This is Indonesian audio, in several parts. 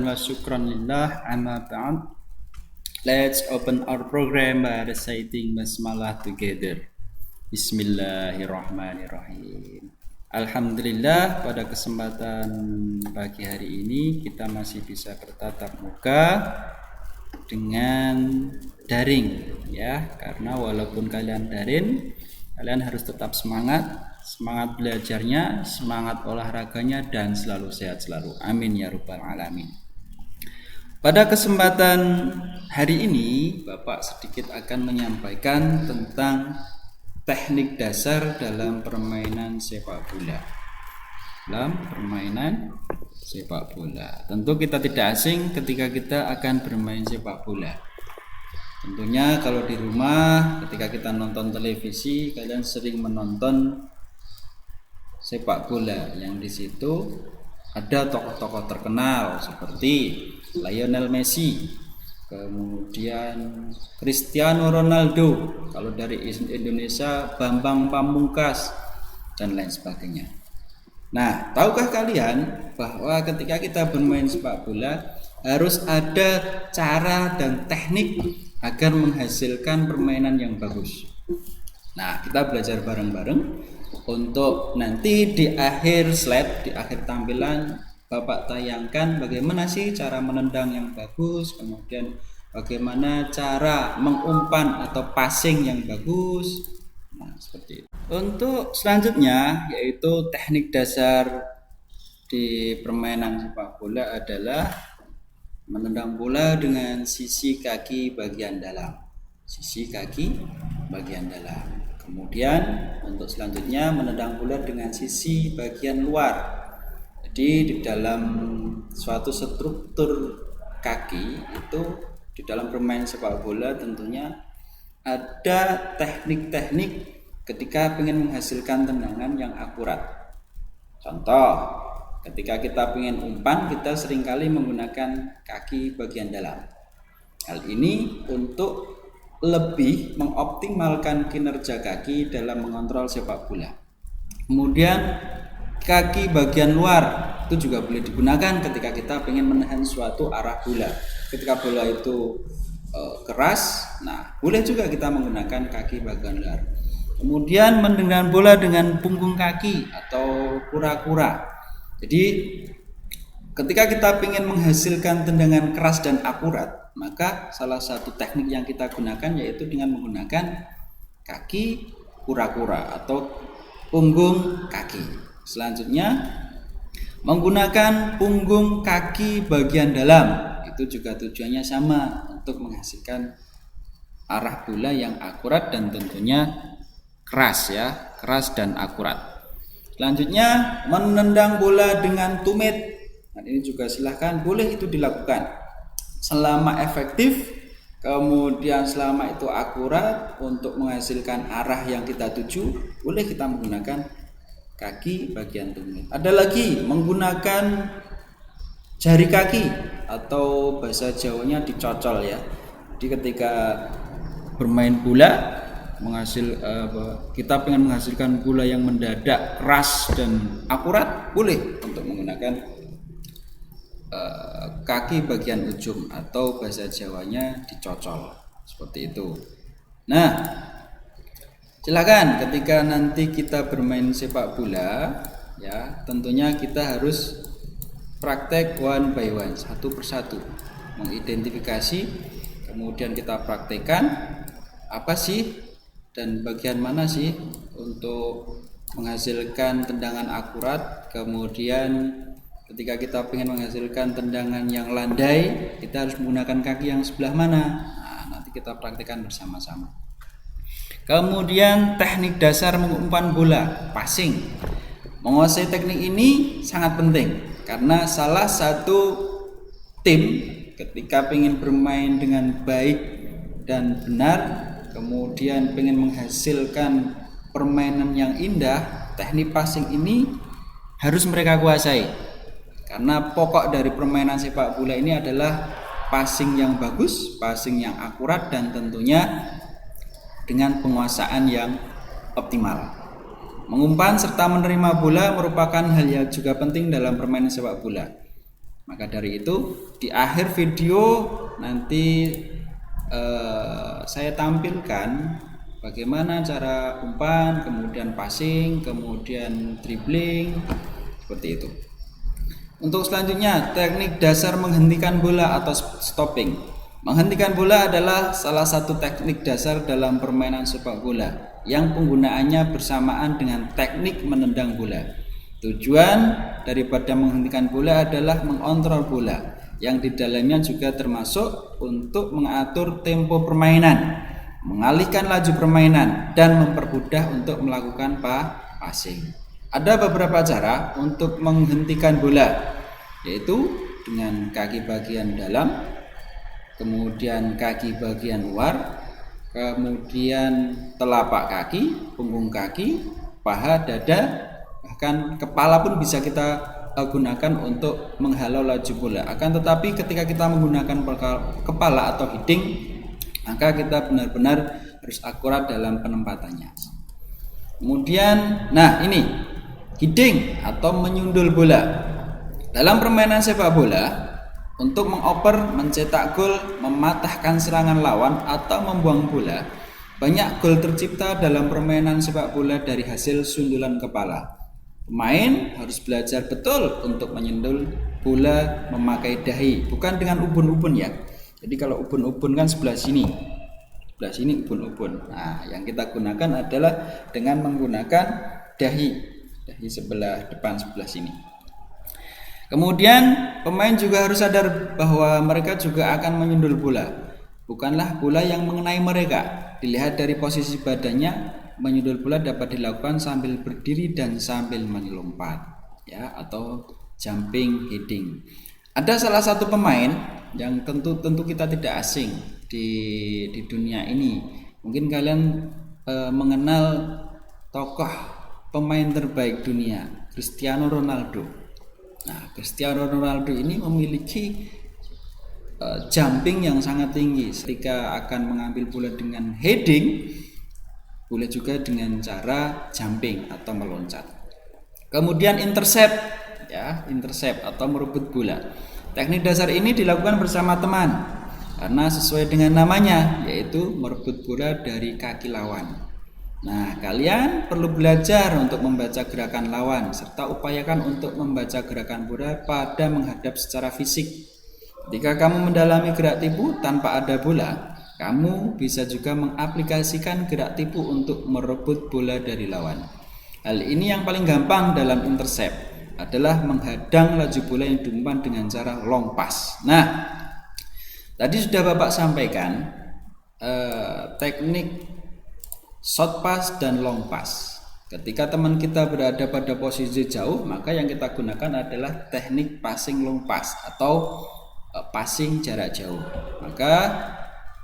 Hamdan wa syukran lillah, amma ba'd. Let's open our program by reciting basmalah together. Bismillahirrahmanirrahim. Alhamdulillah, pada kesempatan pagi hari ini kita masih bisa bertatap muka dengan daring ya, karena walaupun kalian daring, kalian harus tetap semangat belajarnya, semangat olahraganya, dan selalu sehat selalu. Amin ya rabbal alamin. Pada kesempatan hari ini, Bapak sedikit akan menyampaikan tentang teknik dasar dalam permainan sepak bola. Tentu kita tidak asing ketika kita akan bermain sepak bola. Tentunya kalau di rumah ketika kita nonton televisi, kalian sering menonton sepak bola yang di situ ada tokoh-tokoh terkenal seperti Lionel Messi, kemudian Cristiano Ronaldo, kalau dari Indonesia Bambang Pamungkas, dan lain sebagainya. Nah, tahukah kalian bahwa ketika kita bermain sepak bola harus ada cara dan teknik agar menghasilkan permainan yang bagus. Nah, kita belajar bareng-bareng untuk nanti di akhir slide, di akhir tampilan Bapak tayangkan bagaimana sih cara menendang yang bagus, kemudian bagaimana cara mengumpan atau passing yang bagus. Nah, seperti itu. Untuk selanjutnya yaitu teknik dasar di permainan sepak bola adalah menendang bola dengan sisi kaki bagian dalam. Kemudian untuk selanjutnya menendang bola dengan sisi bagian luar. Jadi di dalam suatu struktur kaki itu, di dalam bermain sepak bola tentunya ada teknik-teknik ketika ingin menghasilkan tendangan yang akurat. Contoh, ketika kita ingin umpan, kita seringkali menggunakan kaki bagian dalam. Hal ini untuk lebih mengoptimalkan kinerja kaki dalam mengontrol sepak bola. Kemudian kaki bagian luar itu juga boleh digunakan ketika kita ingin menahan suatu arah bola. Ketika bola itu keras, nah boleh juga kita menggunakan kaki bagian luar. Kemudian menendang bola dengan punggung kaki atau kura-kura. Jadi ketika kita ingin menghasilkan tendangan keras dan akurat, maka salah satu teknik yang kita gunakan yaitu dengan menggunakan kaki kura-kura atau punggung kaki. Selanjutnya menggunakan punggung kaki bagian dalam, itu juga tujuannya sama, untuk menghasilkan arah bola yang akurat dan tentunya keras dan akurat. Selanjutnya menendang bola dengan tumit. Nah, ini juga silahkan, boleh itu dilakukan selama efektif, kemudian selama itu akurat untuk menghasilkan arah yang kita tuju, boleh kita menggunakan kaki bagian tumit. Ada lagi menggunakan jari kaki atau bahasa Jawanya dicocol ya. Jadi ketika bermain bola kita ingin menghasilkan bola yang mendadak keras dan akurat, boleh untuk menggunakan kaki bagian ujung atau bahasa Jawanya dicocol, seperti itu. Nah, silakan ketika nanti kita bermain sepak bola ya, tentunya kita harus praktek one by one, satu persatu, mengidentifikasi, kemudian kita praktekkan apa sih dan bagian mana sih untuk menghasilkan tendangan akurat. Kemudian ketika kita ingin menghasilkan tendangan yang landai, kita harus menggunakan kaki yang sebelah mana. Nah, nanti kita praktekkan bersama-sama. Kemudian teknik dasar mengumpan bola, passing. Menguasai teknik ini sangat penting karena salah satu tim ketika ingin bermain dengan baik dan benar, kemudian ingin menghasilkan permainan yang indah, teknik passing ini harus mereka kuasai. Karena pokok dari permainan sepak bola ini adalah passing yang bagus, passing yang akurat, dan tentunya dengan penguasaan yang optimal. Mengumpan serta menerima bola merupakan hal yang juga penting dalam permainan sepak bola. Maka dari itu di akhir video nanti saya tampilkan bagaimana cara umpan, kemudian passing, kemudian dribbling, seperti itu. Untuk selanjutnya, teknik dasar menghentikan bola atau stopping. Menghentikan bola adalah salah satu teknik dasar dalam permainan sepak bola yang penggunaannya bersamaan dengan teknik menendang bola. Tujuan daripada menghentikan bola adalah mengontrol bola, yang di dalamnya juga termasuk untuk mengatur tempo permainan, mengalihkan laju permainan, dan mempermudah untuk melakukan passing. Ada beberapa cara untuk menghentikan bola, yaitu dengan kaki bagian dalam, kemudian kaki bagian luar, kemudian telapak kaki, punggung kaki, paha, dada, bahkan kepala pun bisa kita gunakan untuk menghalau laju bola. Akan tetapi ketika kita menggunakan kepala atau heading, maka kita benar-benar harus akurat dalam penempatannya. Kemudian, nah ini heading atau menyundul bola. Dalam permainan sepak bola, untuk mengoper, mencetak gol, mematahkan serangan lawan atau membuang bola, banyak gol tercipta dalam permainan sepak bola dari hasil sundulan kepala. Pemain harus belajar betul untuk menyundul bola memakai dahi, bukan dengan ubun-ubun ya. Jadi kalau ubun-ubun kan sebelah sini ubun-ubun. Nah, yang kita gunakan adalah dengan menggunakan dahi sebelah depan, sebelah sini. Kemudian pemain juga harus sadar bahwa mereka juga akan menyundul bola, bukanlah bola yang mengenai mereka. Dilihat dari posisi badannya, menyundul bola dapat dilakukan sambil berdiri dan sambil melompat, ya, atau jumping heading. Ada salah satu pemain yang tentu kita tidak asing di dunia ini. Mungkin kalian mengenal tokoh pemain terbaik dunia, Cristiano Ronaldo. Nah, Cristiano Ronaldo ini memiliki jumping yang sangat tinggi. Ketika akan mengambil bola dengan heading, boleh juga dengan cara jumping atau meloncat. Kemudian intercept atau merebut bola. Teknik dasar ini dilakukan bersama teman karena sesuai dengan namanya, yaitu merebut bola dari kaki lawan. Nah, kalian perlu belajar untuk membaca gerakan lawan serta upayakan untuk membaca gerakan bola pada menghadap secara fisik. Ketika kamu mendalami gerak tipu tanpa ada bola, kamu bisa juga mengaplikasikan gerak tipu untuk merebut bola dari lawan. Hal ini yang paling gampang dalam intercept adalah menghadang laju bola yang diumpan dengan cara long pass. Nah, tadi sudah Bapak sampaikan teknik short pass dan long pass. Ketika teman kita berada pada posisi jauh, maka yang kita gunakan adalah teknik passing long pass atau passing jarak jauh. Maka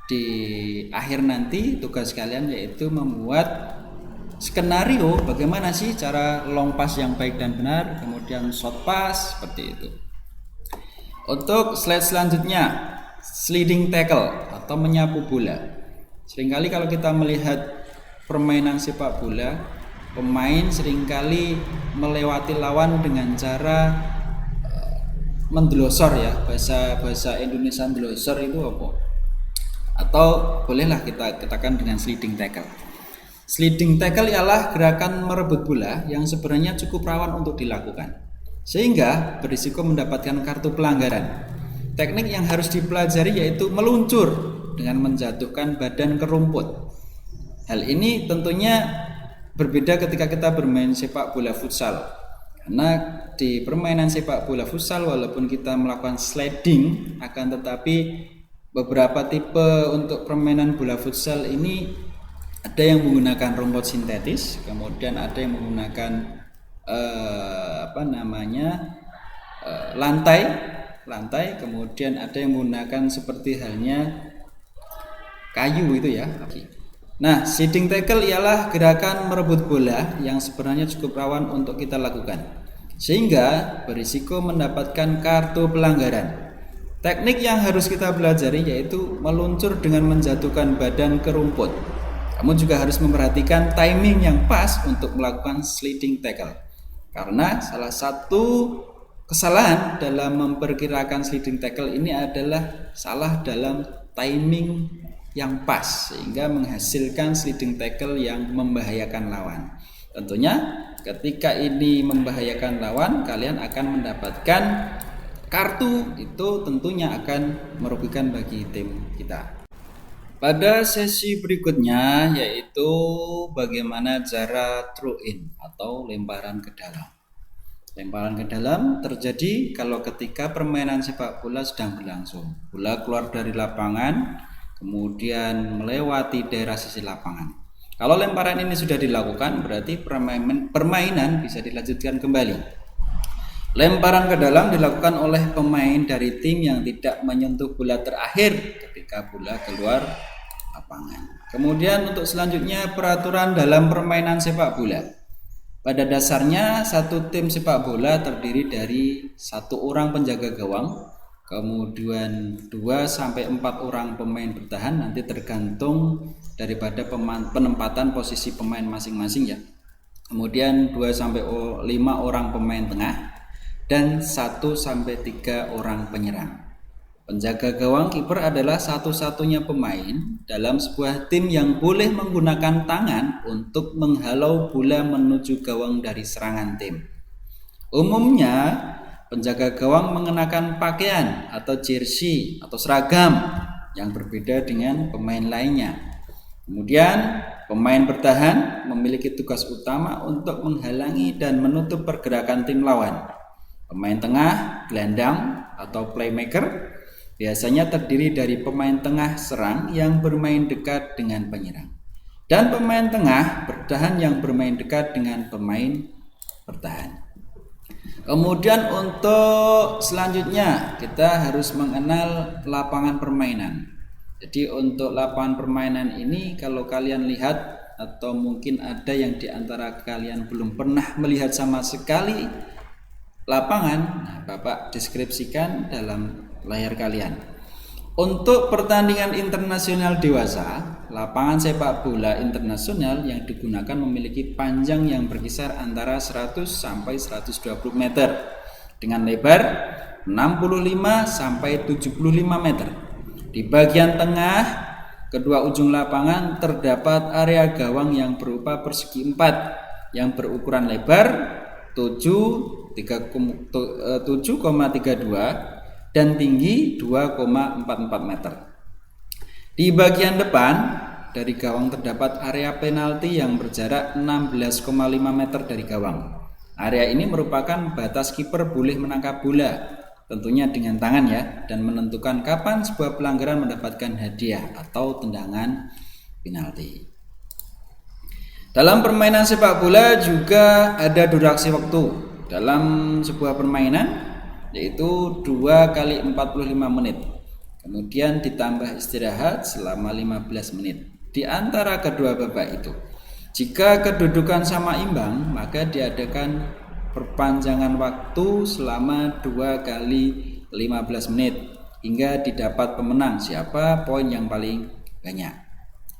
di akhir nanti tugas kalian yaitu membuat skenario bagaimana sih cara long pass yang baik dan benar, kemudian short pass, seperti itu. Untuk slide selanjutnya, sliding tackle atau menyapu bola. Seringkali kalau kita melihat permainan sepak bola, pemain seringkali melewati lawan dengan cara mendelosor, ya, bahasa Indonesia mendelosor itu apa? Atau bolehlah kita katakan dengan sliding tackle. Sliding tackle ialah gerakan merebut bola yang sebenarnya cukup rawan untuk dilakukan, sehingga berisiko mendapatkan kartu pelanggaran. Teknik yang harus dipelajari yaitu meluncur dengan menjatuhkan badan ke rumput. Hal ini tentunya berbeda ketika kita bermain sepak bola futsal. Karena di permainan sepak bola futsal walaupun kita melakukan sliding, akan tetapi beberapa tipe untuk permainan bola futsal ini ada yang menggunakan rumput sintetis, kemudian ada yang menggunakan lantai, kemudian ada yang menggunakan seperti halnya kayu itu ya. Nah, sliding tackle ialah gerakan merebut bola yang sebenarnya cukup rawan untuk kita lakukan, sehingga berisiko mendapatkan kartu pelanggaran. Teknik yang harus kita pelajari yaitu meluncur dengan menjatuhkan badan ke rumput. Kamu juga harus memperhatikan timing yang pas untuk melakukan sliding tackle, karena salah satu kesalahan dalam memperkirakan sliding tackle ini adalah salah dalam timing yang pas sehingga menghasilkan sliding tackle yang membahayakan lawan. Tentunya ketika ini membahayakan lawan, kalian akan mendapatkan kartu, itu tentunya akan merugikan bagi tim kita. Pada sesi berikutnya yaitu bagaimana cara throw in atau lemparan ke dalam. Lemparan ke dalam terjadi kalau ketika permainan sepak bola sedang berlangsung. Bola keluar dari lapangan, kemudian melewati daerah sisi lapangan. Kalau lemparan ini sudah dilakukan, berarti permainan bisa dilanjutkan kembali. Lemparan ke dalam dilakukan oleh pemain dari tim yang tidak menyentuh bola terakhir ketika bola keluar lapangan. Kemudian untuk selanjutnya peraturan dalam permainan sepak bola. Pada dasarnya satu tim sepak bola terdiri dari 1 orang penjaga gawang, kemudian 2-4 orang pemain bertahan, nanti tergantung daripada penempatan posisi pemain masing-masing ya. Kemudian 2-5 orang pemain tengah dan 1-3 orang penyerang. Penjaga gawang kiper adalah satu-satunya pemain dalam sebuah tim yang boleh menggunakan tangan untuk menghalau bola menuju gawang dari serangan tim. Umumnya penjaga gawang mengenakan pakaian atau jersey atau seragam yang berbeda dengan pemain lainnya. Kemudian pemain bertahan memiliki tugas utama untuk menghalangi dan menutup pergerakan tim lawan. Pemain tengah, gelandang atau playmaker biasanya terdiri dari pemain tengah serang yang bermain dekat dengan penyerang dan pemain tengah bertahan yang bermain dekat dengan pemain bertahan. Kemudian untuk selanjutnya kita harus mengenal lapangan permainan. Jadi untuk lapangan permainan ini kalau kalian lihat atau mungkin ada yang diantara kalian belum pernah melihat sama sekali lapangan, nah, Bapak deskripsikan dalam layar kalian. Untuk pertandingan internasional dewasa, lapangan sepak bola internasional yang digunakan memiliki panjang yang berkisar antara 100 sampai 120 meter dengan lebar 65 sampai 75 meter. Di bagian tengah kedua ujung lapangan terdapat area gawang yang berupa persegi 4 yang berukuran lebar 7,32 dan tinggi 2,44 meter. Di bagian depan dari gawang terdapat area penalti yang berjarak 16,5 meter dari gawang. Area ini merupakan batas kiper boleh menangkap bola, tentunya dengan tangan ya, dan menentukan kapan sebuah pelanggaran mendapatkan hadiah atau tendangan penalti. Dalam permainan sepak bola juga ada durasi waktu dalam sebuah permainan, yaitu 2 kali 45 menit. Kemudian ditambah istirahat selama 15 menit di antara kedua babak itu. Jika kedudukan sama imbang, maka diadakan perpanjangan waktu selama 2 kali 15 menit hingga didapat pemenang siapa poin yang paling banyak.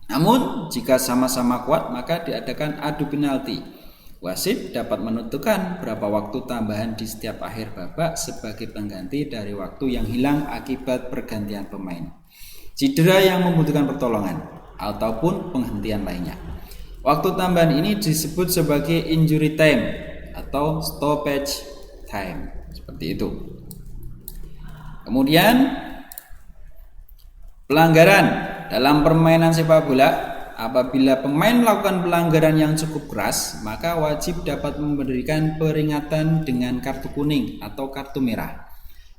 Namun jika sama-sama kuat, maka diadakan adu penalti. Wasit dapat menentukan berapa waktu tambahan di setiap akhir babak sebagai pengganti dari waktu yang hilang akibat pergantian pemain, cedera yang membutuhkan pertolongan, ataupun penghentian lainnya. Waktu tambahan ini disebut sebagai injury time atau stoppage time, seperti itu. Kemudian pelanggaran dalam permainan sepak bola. Apabila pemain melakukan pelanggaran yang cukup keras, maka wajib dapat memberikan peringatan dengan kartu kuning atau kartu merah.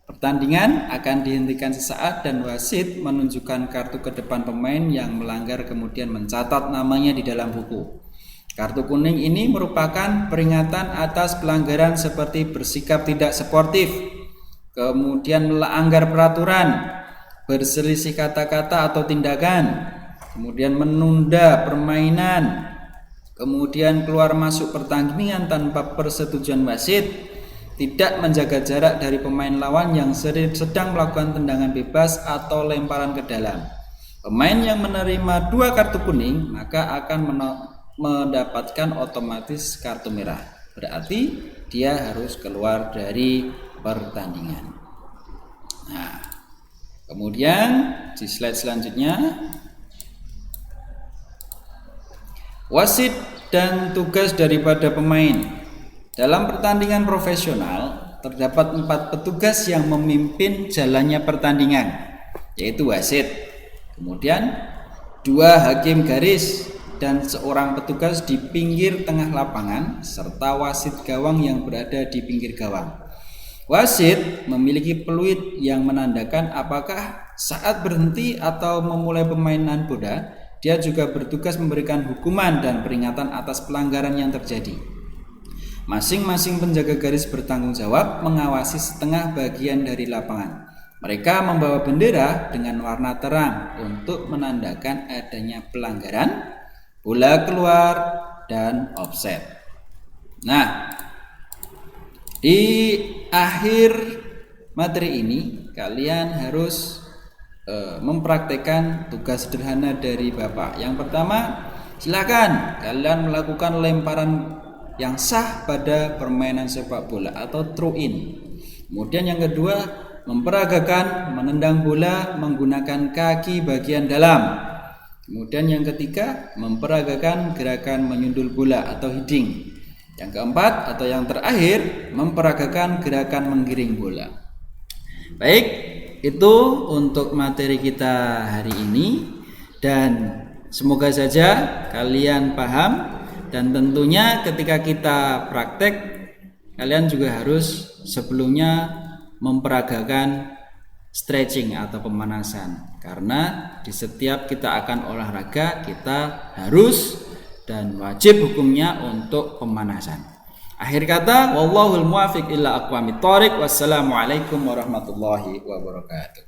Pertandingan akan dihentikan sesaat dan wasit menunjukkan kartu ke depan pemain yang melanggar kemudian mencatat namanya di dalam buku. Kartu kuning ini merupakan peringatan atas pelanggaran seperti bersikap tidak sportif, kemudian melanggar peraturan, berselisih kata-kata atau tindakan, kemudian menunda permainan, kemudian keluar masuk pertandingan tanpa persetujuan wasit, tidak menjaga jarak dari pemain lawan yang sedang melakukan tendangan bebas atau lemparan ke dalam. Pemain yang menerima 2 kartu kuning maka akan mendapatkan otomatis kartu merah. Berarti dia harus keluar dari pertandingan. Nah, kemudian di slide selanjutnya, wasit dan tugas daripada pemain. Dalam pertandingan profesional terdapat 4 petugas yang memimpin jalannya pertandingan, yaitu wasit, kemudian 2 hakim garis dan seorang petugas di pinggir tengah lapangan, serta wasit gawang yang berada di pinggir gawang. Wasit memiliki peluit yang menandakan apakah saat berhenti atau memulai permainan bola. Dia juga bertugas memberikan hukuman dan peringatan atas pelanggaran yang terjadi. Masing-masing penjaga garis bertanggung jawab mengawasi setengah bagian dari lapangan. Mereka membawa bendera dengan warna terang untuk menandakan adanya pelanggaran, bola keluar, dan offset. Nah, di akhir materi ini kalian harus mempraktekkan tugas sederhana dari Bapak. Yang pertama, silakan kalian melakukan lemparan yang sah pada permainan sepak bola atau throw in. Kemudian yang kedua, memperagakan menendang bola menggunakan kaki bagian dalam. Kemudian yang ketiga, memperagakan gerakan menyundul bola atau heading. Yang keempat atau yang terakhir, memperagakan gerakan menggiring bola. Baik, itu untuk materi kita hari ini, dan semoga saja kalian paham. Dan tentunya ketika kita praktek, kalian juga harus sebelumnya memperagakan stretching atau pemanasan. Karena di setiap kita akan olahraga, kita harus dan wajib hukumnya untuk pemanasan. Akhir kata, wallahul muwaffiq ila aqwamit thoriq. Wassalamualaikum warahmatullahi wabarakatuh.